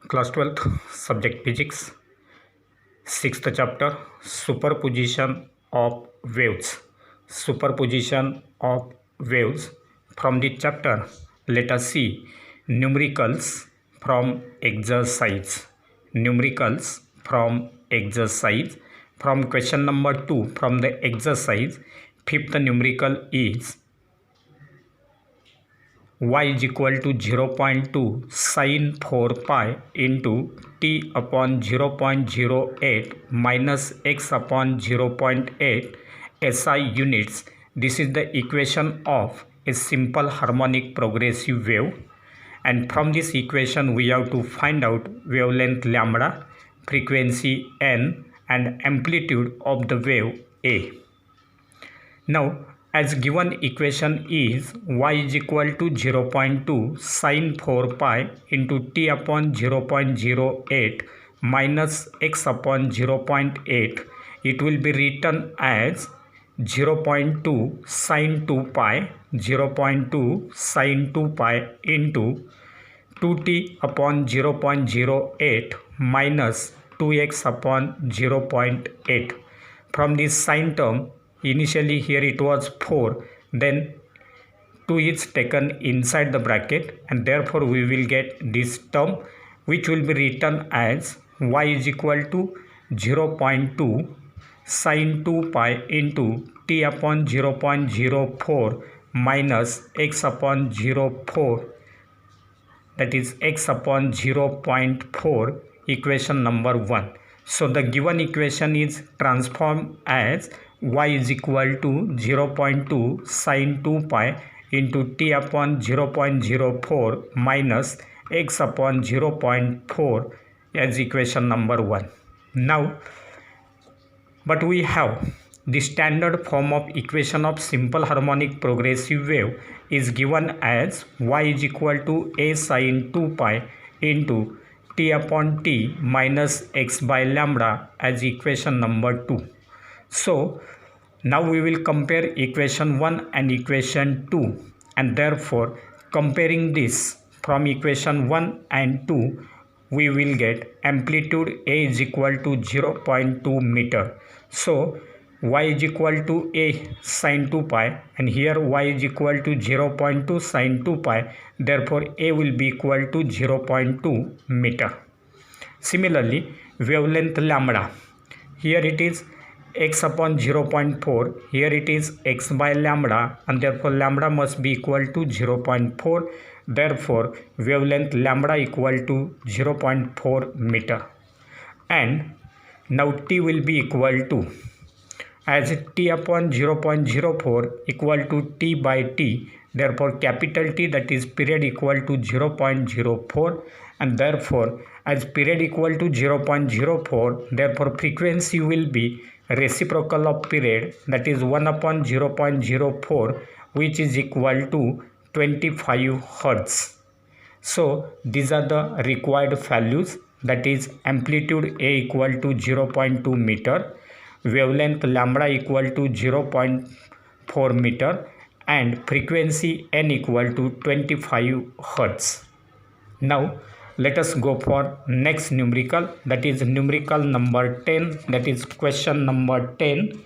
Class 12th, subject physics, 6th chapter, superposition of waves. Superposition of waves. From the chapter, let us see numericals from exercise. Numericals from exercise. From question number 2 from the exercise, fifth numerical is y is equal to 0.2 sin 4 pi into t upon 0.08 minus x upon 0.8 SI units. This is the equation of a simple harmonic progressive wave, and from this equation we have to find out wavelength lambda, frequency n, and amplitude of the wave A. Now, as given equation is y is equal to 0.2 sin 4 pi into t upon 0.08 minus x upon 0.8, it will be written as 0.2 sin 2 pi, 0.2 sin 2 pi into 2t upon 0.08 minus 2x upon 0.8. From this sin term, initially here it was 4, then 2 is taken inside the bracket, and therefore we will get this term which will be written as y is equal to 0.2 sin 2 pi into t upon 0.04 minus x upon 0.4, that is x upon 0.4, equation number 1. So the given equation is transformed as y is equal to 0.2 sin 2 pi into t upon 0.04 minus x upon 0.4 as equation number 1. Now, but we have the standard form of equation of simple harmonic progressive wave is given as y is equal to a sin 2 pi into t upon t minus x by lambda as equation number 2. So now we will compare equation 1 and equation 2, and therefore comparing this from equation 1 and 2, we will get amplitude A is equal to 0.2 meter. So y is equal to a sin 2 pi, and here y is equal to 0.2 sin 2 pi, therefore a will be equal to 0.2 meter. Similarly, wavelength lambda, here it is x upon 0.4, here it is x by lambda, and therefore lambda must be equal to 0.4, therefore wavelength lambda equal to 0.4 meter. And now t will be equal to, as t upon 0.04 equal to t by t, therefore capital T, that is period, equal to 0.04, and therefore as period equal to 0.04, therefore frequency will be reciprocal of period, that is 1 upon 0.04, which is equal to 25 Hertz. So these are the required values, that is amplitude A equal to 0.2 meter, wavelength lambda equal to 0.4 meter, and frequency n equal to 25 Hertz. Now let us go for next numerical, that is numerical number 10, that is question number 10,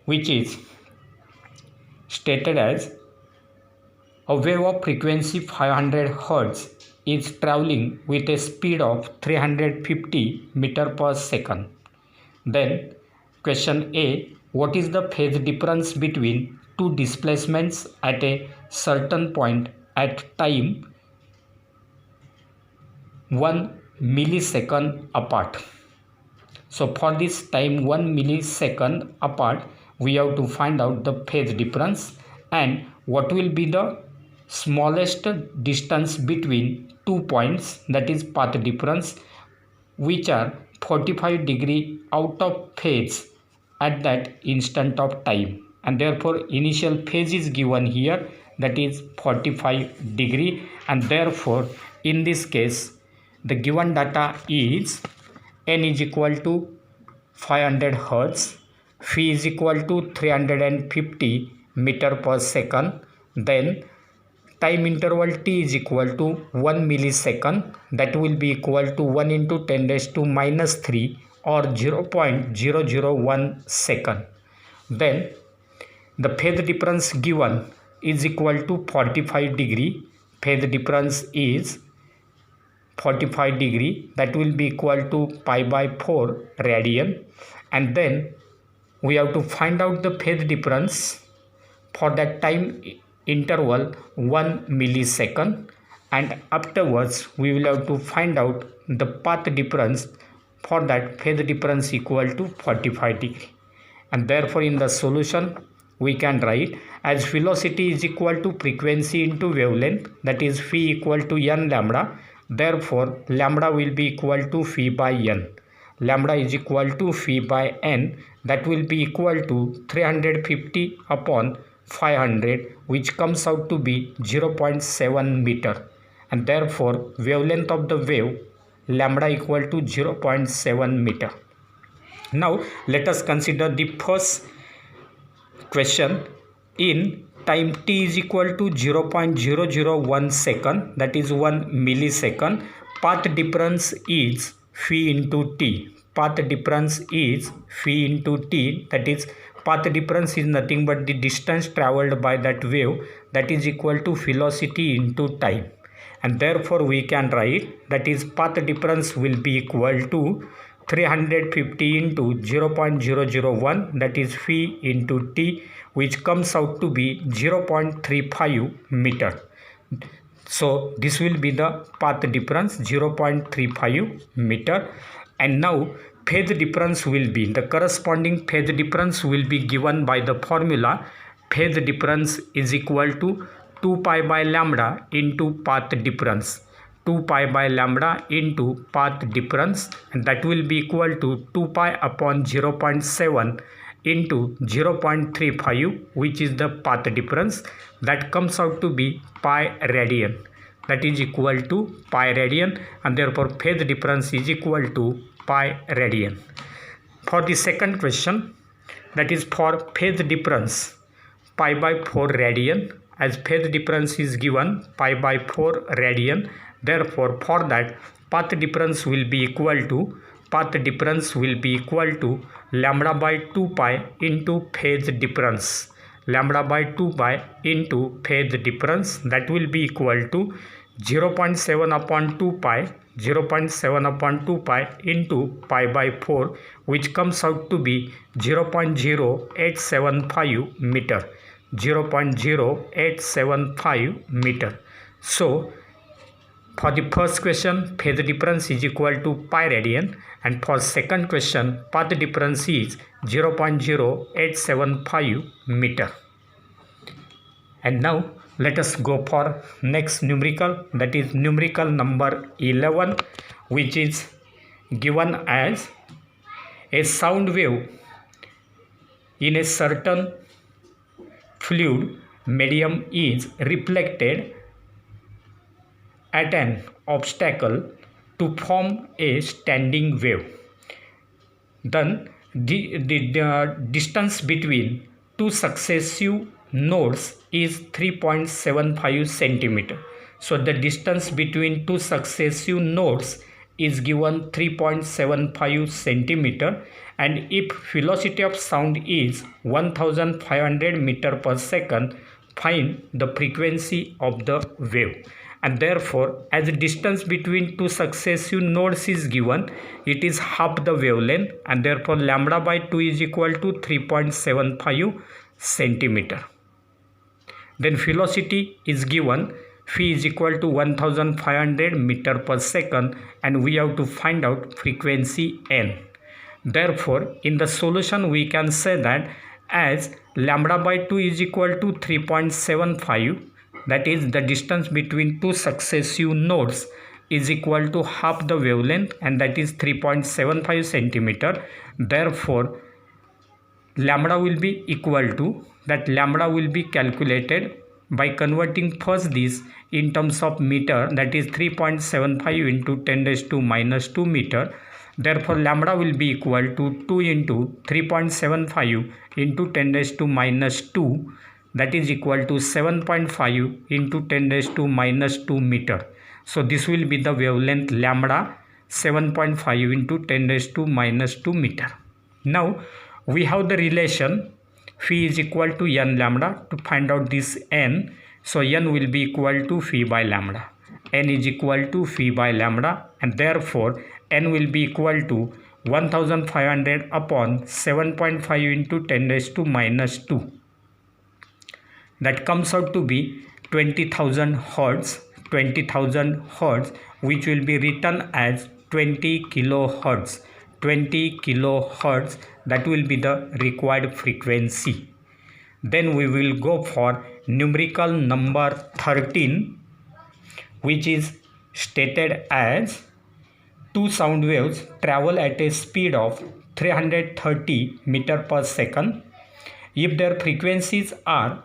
which is stated as a wave of frequency 500 Hz is traveling with a speed of 350 meter per second. Then question A, what is the phase difference between two displacements at a certain point at time 1 millisecond apart? So for this time 1 millisecond apart, we have to find out the phase difference and what will be the smallest distance between 2 points, that is path difference, which are 45 degree out of phase at that instant of time, and therefore initial phase is given here, that is 45 degree, and therefore in this case the given data is n is equal to 500 Hertz, phi is equal to 350 meter per second, then time interval t is equal to 1 millisecond, that will be equal to 1 into 10 raised to minus 3 or 0.001 second. Then the phase difference given is equal to 45 degree. Phase difference is 45 degree, that will be equal to pi by 4 radian. And then we have to find out the phase difference for that time interval 1 millisecond, and afterwards we will have to find out the path difference for that phase difference equal to 45 degree. And therefore in the solution we can write as velocity is equal to frequency into wavelength, that is phi equal to n lambda. Therefore lambda will be equal to phi by n. Lambda is equal to phi by n, that will be equal to 350 upon 500, which comes out to be 0.7 meter. And therefore wavelength of the wave lambda equal to 0.7 meter. Now let us consider the first question. In time t is equal to 0.001 second, that is 1 millisecond, path difference is phi into t. Path difference is phi into t, that is path difference is nothing but the distance traveled by that wave, that is equal to velocity into time. And therefore we can write that is path difference will be equal to 350 into 0.001, that is phi into t, which comes out to be 0.35 meter. So this will be the path difference, 0.35 meter. And now phase difference will be, the corresponding phase difference will be given by the formula. Phase difference is equal to 2 pi by lambda into path difference. 2 pi by lambda into path difference, and that will be equal to 2 pi upon 0.7 into 0.35, which is the path difference, that comes out to be pi radian, that is equal to pi radian, and therefore phase difference is equal to pi radian. For the second question, that is for phase difference pi by 4 radian, as phase difference is given pi by 4 radian. Therefore for that path difference will be equal to lambda by 2 pi into phase difference. Lambda by 2 pi into phase difference, that will be equal to 0.7 upon 2 pi, 0.7 upon 2 pi into pi by 4, which comes out to be 0.0875 meter. 0.0875 meter. So for the first question phase difference is equal to pi radian, and for second question path difference is 0.0875 meter. And now let us go for next numerical, that is numerical number 11, which is given as a sound wave in a certain fluid medium is reflected at an obstacle to form a standing wave. Then the distance between two successive nodes is 3.75 centimeter. So the distance between two successive nodes is given 3.75 centimeter, and if velocity of sound is 1500 meter per second, find the frequency of the wave. And therefore as the distance between two successive nodes is given, it is half the wavelength, and therefore lambda by 2 is equal to 3.75 centimeter. Then velocity is given, phi is equal to 1500 meter per second, and we have to find out frequency n. Therefore in the solution we can say that as lambda by 2 is equal to 3.75, that is the distance between two successive nodes is equal to half the wavelength, and that is 3.75 centimeter. Therefore lambda will be equal to, that lambda will be calculated by converting first this in terms of meter, that is 3.75 into 10 raised to minus 2 meter. Therefore lambda will be equal to 2 into 3.75 into 10 raised to minus 2 that is equal to 7.5 into 10 raised to minus 2 meter. So this will be the wavelength lambda, 7.5 into 10 raised to minus 2 meter. Now we have the relation phi is equal to n lambda. To find out this n, so n will be equal to phi by lambda. N is equal to phi by lambda, and therefore n will be equal to 1500 upon 7.5 into 10 raised to minus 2. That comes out to be 20,000 hertz, 20,000 hertz, which will be written as 20 kilohertz. 20 kilohertz, that will be the required frequency. Then we will go for numerical number 13, which is stated as two sound waves travel at a speed of 330 meter per second. If their frequencies are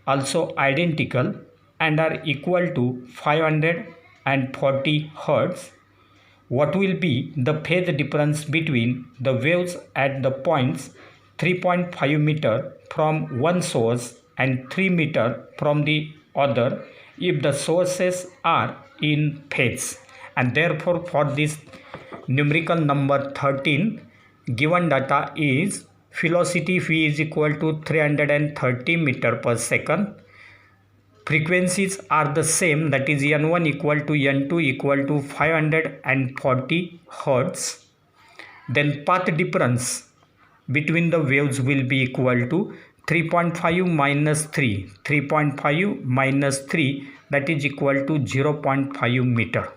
also identical and are equal to 540 hertz, what will be the phase difference between the waves at the points 3.5 meter from one source and 3 meter from the other if the sources are in phase? And therefore for this numerical number 13, given data is velocity v is equal to 330 meter per second. Frequencies are the same, that is n1 equal to n2 equal to 540 hertz. Then path difference between the waves will be equal to 3.5 minus 3. 3.5 minus 3, that is equal to 0.5 meter.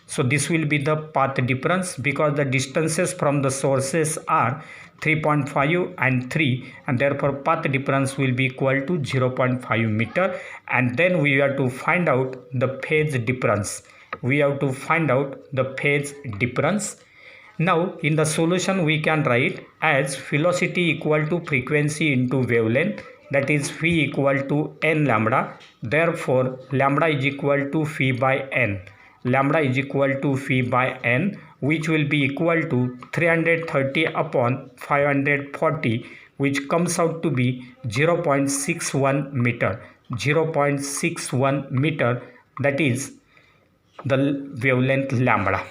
So this will be the path difference because the distances from the sources are 3.5 and 3, and therefore path difference will be equal to 0.5 meter. And then we have to find out the phase difference. We have to find out the phase difference. Now in the solution we can write as velocity equal to frequency into wavelength, that is phi equal to n lambda. Therefore lambda is equal to phi by n. Lambda is equal to phi by n, which will be equal to 330 upon 540, which comes out to be 0.61 meter. 0.61 meter, that is the wavelength lambda.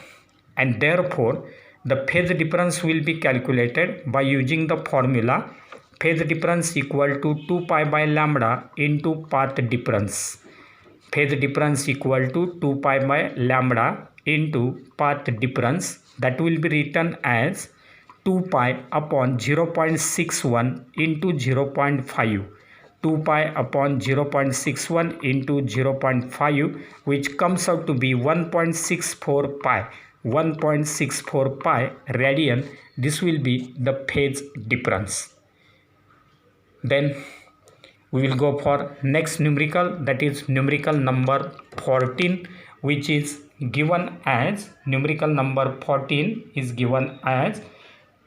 And therefore the phase difference will be calculated by using the formula phase difference equal to 2 pi by lambda into path difference. Phase difference equal to 2 pi by lambda into path difference, that will be written as 2 pi upon 0.61 into 0.5. 2 pi upon 0.61 into 0.5, which comes out to be 1.64 pi. 1.64 pi radian. This will be the phase difference. Then we will go for next numerical, that is numerical number 14, which is given as numerical number 14 is given as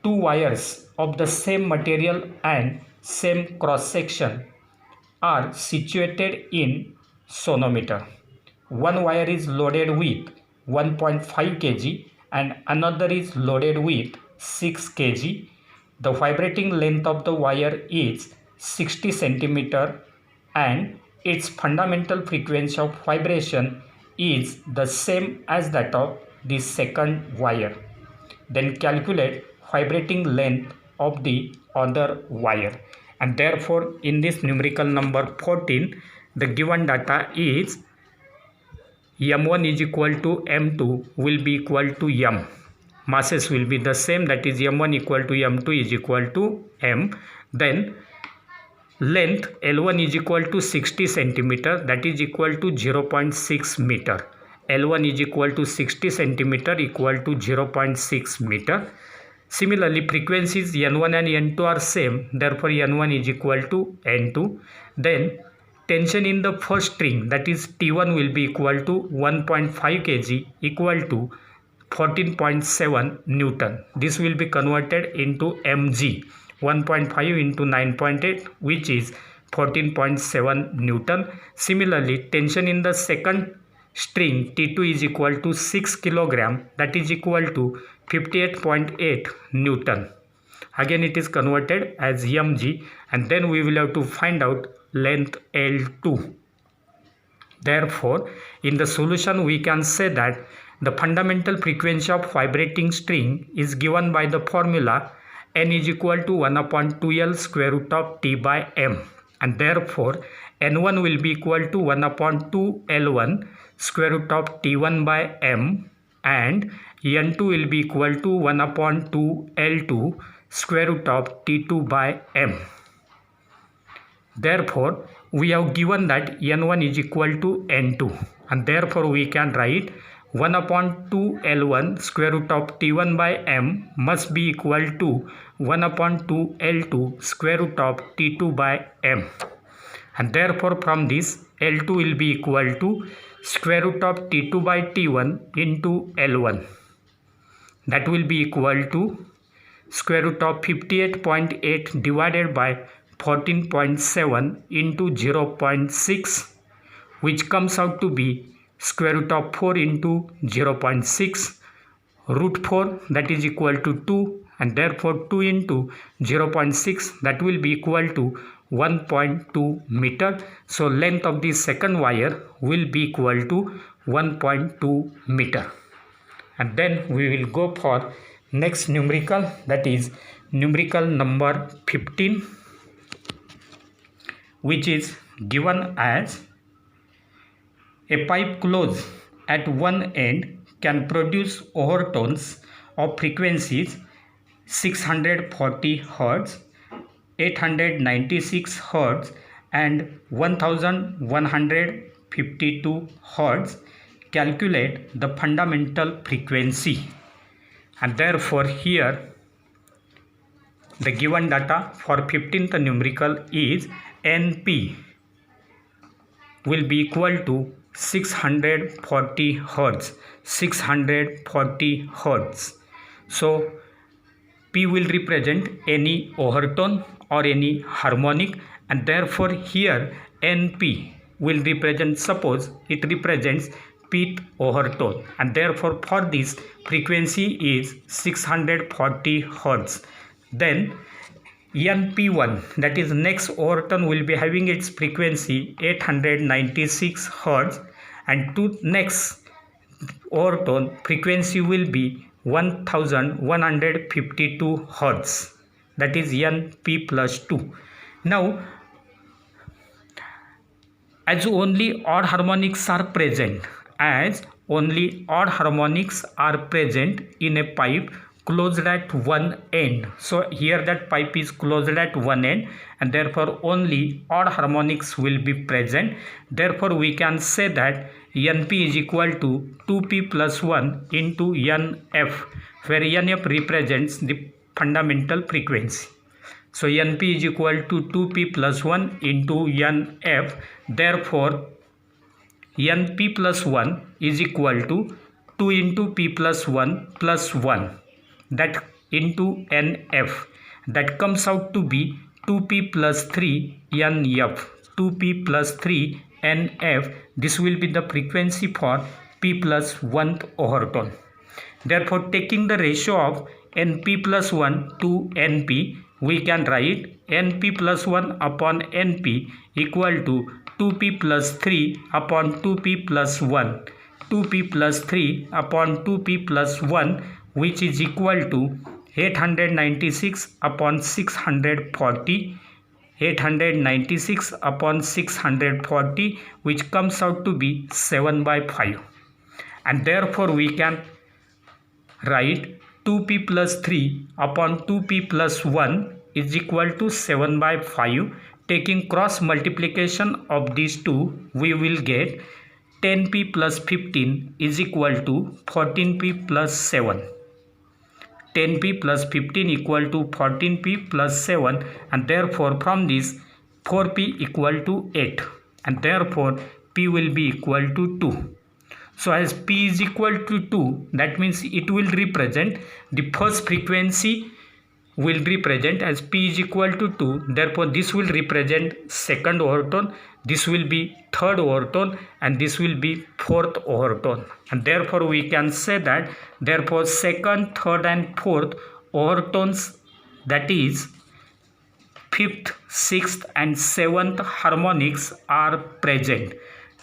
two wires of the same material and same cross section are situated in sonometer. One wire is loaded with 1.5 kg and another is loaded with 6 kg. The vibrating length of the wire is 60 centimeter and its fundamental frequency of vibration is the same as that of the second wire. Then calculate vibrating length of the other wire. And therefore in this numerical number 14, the given data is m1 is equal to m2 will be equal to m. Masses will be the same, that is m1 equal to m2 is equal to m. Then length L1 is equal to 60 centimeter, that is equal to 0.6 meter. L1 is equal to 60 centimeter equal to 0.6 meter. Similarly, frequencies N1 and N2 are same, therefore N1 is equal to N2. Then tension in the first string, that is T1 will be equal to 1.5 kg equal to 14.7 Newton. This will be converted into mg. 1.5 into 9.8, which is 14.7 Newton. Similarly, tension in the second string T2 is equal to 6 kilogram, that is equal to 58.8 Newton. Again it is converted as mg, and then we will have to find out length L2. Therefore, in the solution we can say that the fundamental frequency of vibrating string is given by the formula n is equal to 1 upon 2L square root of T by M, and therefore N1 will be equal to 1 upon 2L1 square root of T1 by M, and N2 will be equal to 1 upon 2L2 square root of T2 by M. Therefore, we have given that N1 is equal to N2, and therefore we can write 1 upon 2L1 square root of T1 by M must be equal to 1 upon 2L2 square root of T2 by M. And therefore from this L2 will be equal to square root of T2 by T1 into L1. That will be equal to square root of 58.8 divided by 14.7 into 0.6, which comes out to be square root of 4 into 0.6 root 4, that is equal to 2, and therefore 2 into 0.6, that will be equal to 1.2 meter. So length of the second wire will be equal to 1.2 meter. And then we will go for next numerical, that is numerical number 15, which is given as a pipe closed at one end can produce overtones of frequencies 640 Hz, 896 Hz and 1152 Hz. Calculate the fundamental frequency. And therefore here the given data for 15th numerical is NP will be equal to 640 Hz. 640 Hz. So P will represent any overtone or any harmonic, and therefore here NP will represent, suppose it represents pth overtone, and therefore for this frequency is 640 Hz. Then NP1, that is next overtone, will be having its frequency 896 Hz, and to next overtone frequency will be 1152 Hz, that is NP plus 2. Now as only odd harmonics are present, in a pipe closed at one end, so here that pipe is closed at one end, and therefore only odd harmonics will be present. Therefore we can say that NP is equal to 2P plus 1 into NF, where NF represents the fundamental frequency. So NP is equal to 2P plus 1 into NF. Therefore NP plus 1 is equal to 2 into P plus 1 plus 1, that into NF, that comes out to be 2P plus 3 NF. 2P plus 3 NF, this will be the frequency for P plus 1th overtone. Therefore taking the ratio of NP plus 1 to NP, we can write NP plus 1 upon NP equal to 2P plus 3 upon 2P plus 1, 2P plus 3 upon 2P plus 1, which is equal to 896 upon 640, 896 upon 640, which comes out to be 7 by 5. And therefore we can write 2P plus 3 upon 2P plus 1 is equal to 7 by 5. Taking cross multiplication of these two, we will get 10P plus 15 is equal to 14P plus 7. 10P plus 15 equal to 14P plus 7, and therefore from this 4P equal to 8, and therefore P will be equal to 2. So as P is equal to 2, that means it will represent the first frequency will represent as P is equal to 2. Therefore this will represent second overtone, this will be third overtone, and this will be fourth overtone. And therefore we can say that therefore second, third and fourth overtones, that is fifth, sixth and seventh harmonics are present.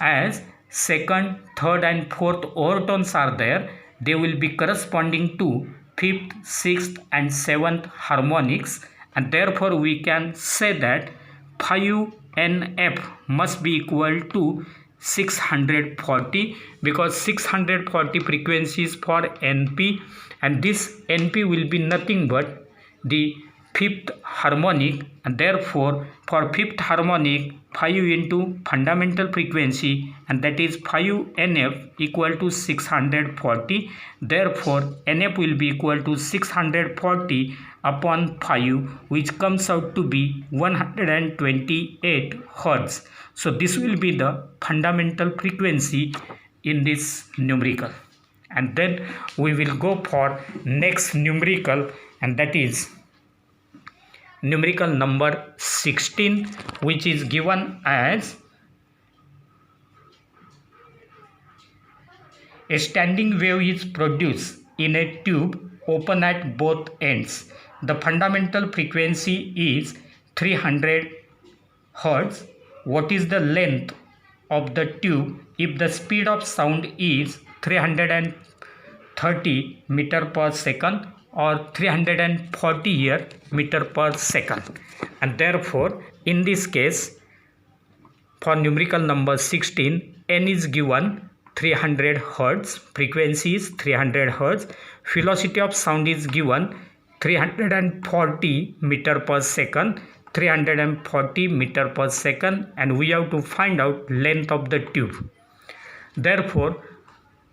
As second, third and fourth overtones are there, they will be corresponding to fifth, sixth and seventh harmonics, and therefore we can say that 5NF must be equal to 640, because 640 frequencies for NP, and this NP will be nothing but the fifth harmonic, and therefore for fifth harmonic 5 into fundamental frequency, and that is 5NF equal to 640. Therefore NF will be equal to 640 upon 5, which comes out to be 128 Hertz. So this will be the fundamental frequency in this numerical. And then we will go for next numerical, and that is numerical number 16, which is given as a standing wave is produced in a tube open at both ends. The fundamental frequency is 300 Hertz. What is the length of the tube if the speed of sound is 330 meter per second or 340 meter per second? And therefore in this case, for numerical number 16, n is given 300 Hertz, frequency is 300 Hertz, velocity of sound is given 340 meter per second, 340 meter per second, and we have to find out length of the tube. Therefore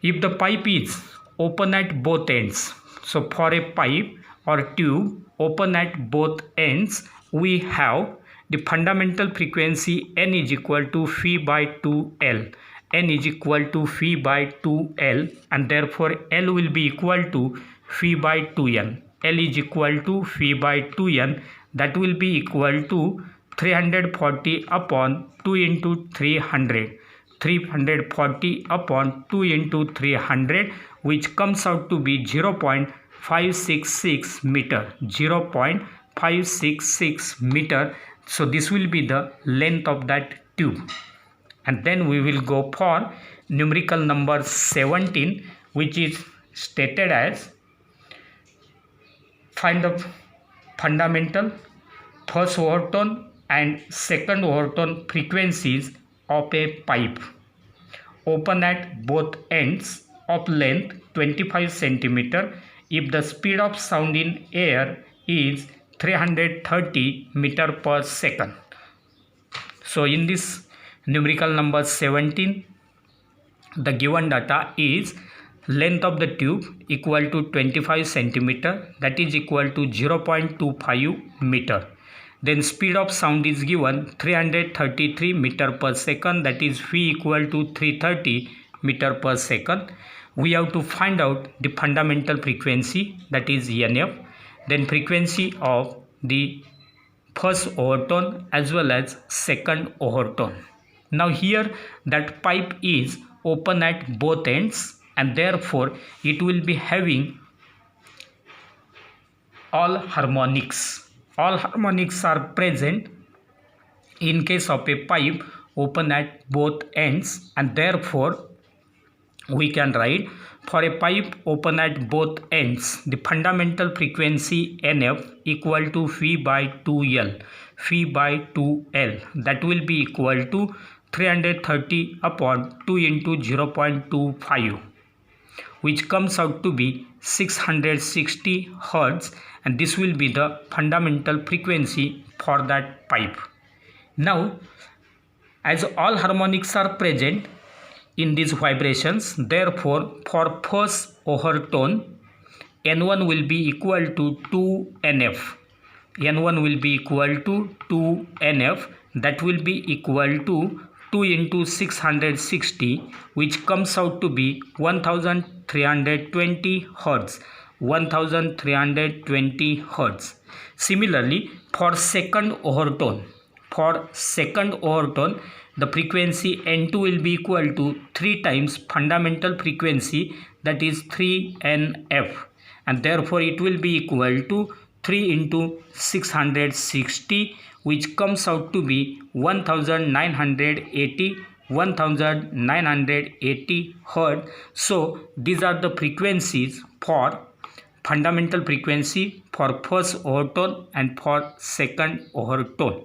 if the pipe is open at both ends, so for a pipe or tube open at both ends, we have the fundamental frequency n is equal to phi by 2L. N is equal to phi by 2L, and therefore L will be equal to phi by 2N. L is equal to phi by 2N, that will be equal to 340 upon 2 into 300. 340 upon 2 into 300, which comes out to be 0.566 meter. 0.566 meter. So this will be the length of that tube. And then we will go for numerical number 17, which is stated as find the fundamental, first overtone and second overtone frequencies of a pipe open at both ends of length 25 centimeter if the speed of sound in air is 330 meter per second. So in this numerical number 17, the given data is length of the tube equal to 25 centimeter, that is equal to 0.25 meter. Then speed of sound is given 333 meter per second, that is phi equal to 330 meter per second. We have to find out the fundamental frequency, that is NF, then frequency of the first overtone as well as second overtone. Now here that pipe is open at both ends, and therefore it will be having all harmonics. All harmonics are present in case of a pipe open at both ends, and therefore we can write for a pipe open at both ends the fundamental frequency NF equal to phi by 2L. Phi by 2L, that will be equal to 330 upon 2 into 0.25, which comes out to be 660 Hertz, and this will be the fundamental frequency for that pipe. Now as all harmonics are present in these vibrations, therefore for first overtone N1 will be equal to 2NF. N1 will be equal to 2NF, that will be equal to 2 into 660, which comes out to be 1320 Hertz. 1320 Hertz. Similarly for second overtone, the frequency N2 will be equal to 3 times fundamental frequency, that is 3NF, and therefore it will be equal to 3 into 660, which comes out to be 1980 hertz. So these are the frequencies for fundamental frequency, for first overtone and for second overtone.